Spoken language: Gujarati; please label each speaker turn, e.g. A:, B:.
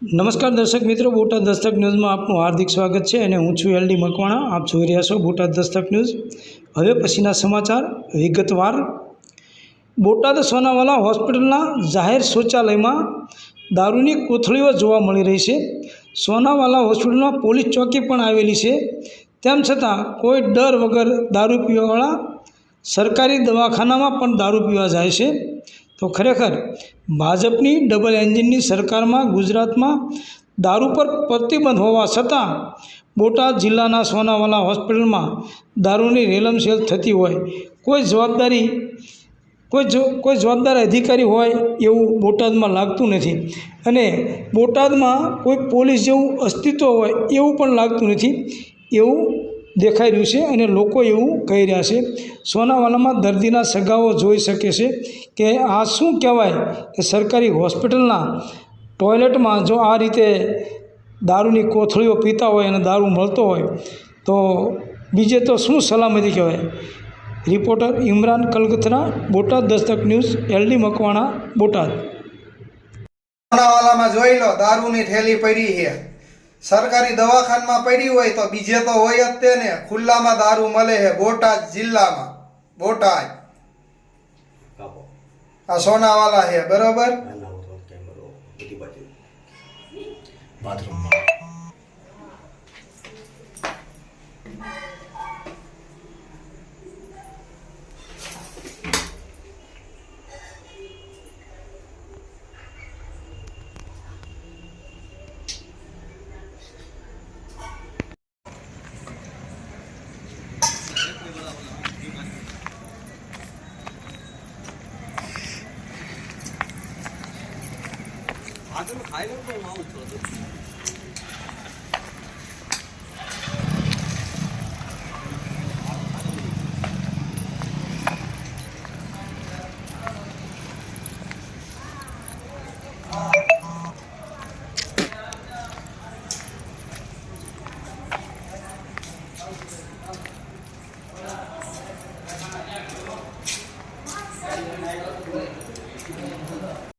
A: નમસ્કાર દર્શક મિત્રો, બોટાદ દસ્તક ન્યૂઝમાં આપનું હાર્દિક સ્વાગત છે અને હું છું એલડી મકવાણા। આપ જોઈ રહ્યા છો બોટાદ દસ્તક ન્યૂઝ। હવે પછીના સમાચાર વિગતવાર। બોટાદ સોનાવાલા હોસ્પિટલના જાહેર શૌચાલયમાં દારૂની કોથળીઓ જોવા મળી રહી છે। સોનાવાલા હોસ્પિટલમાં પોલીસ ચોકી પણ આવેલી છે, તેમ છતાં કોઈ ડર વગર દારૂ પીવાવાળા સરકારી દવાખાનામાં પણ દારૂ પીવા જાય છે। તો ખરેખર ભાજપની ડબલ એન્જિનની સરકારમાં ગુજરાતમાં દારૂ પર પ્રતિબંધ હોવા છતાં બોટાદ જિલ્લાના સોનાવાલા હોસ્પિટલમાં દારૂની રેલમછેલ થતી હોય કોઈ જવાબદાર અધિકારી હોય એવું બોટાદમાં લાગતું નથી અને બોટાદમાં કોઈ પોલીસ જેવું અસ્તિત્વ હોય એવું પણ લાગતું નથી એવું દેખાઈ રહ્યું છે અને લોકો એવું કહી રહ્યા છે। સોનાવાલામાં દર્દીના સગાઓ જોઈ શકે છે કે આ શું કહેવાય કે સરકારી હોસ્પિટલના ટોયલેટમાં જો આ રીતે દારૂની કોથળીઓ પીતા હોય અને દારૂ મળતો હોય તો બીજે તો શું સલામતી કહેવાય। Reporter Imran Kalgathara, Botad Dastak news, LD Makwana, Botad.
B: સોનાવાલામાં જોઈ લો, દારૂની થેલી પડી છે। સરકારી દવાખાનામાં પડી હોય તો બીજે તો હોય જ તે ને, ખુલ્લામાં દારૂ મળે છે બોટાદ જિલ્લામાં। બોટાદ આ સોનાવાલા છે, બરોબર।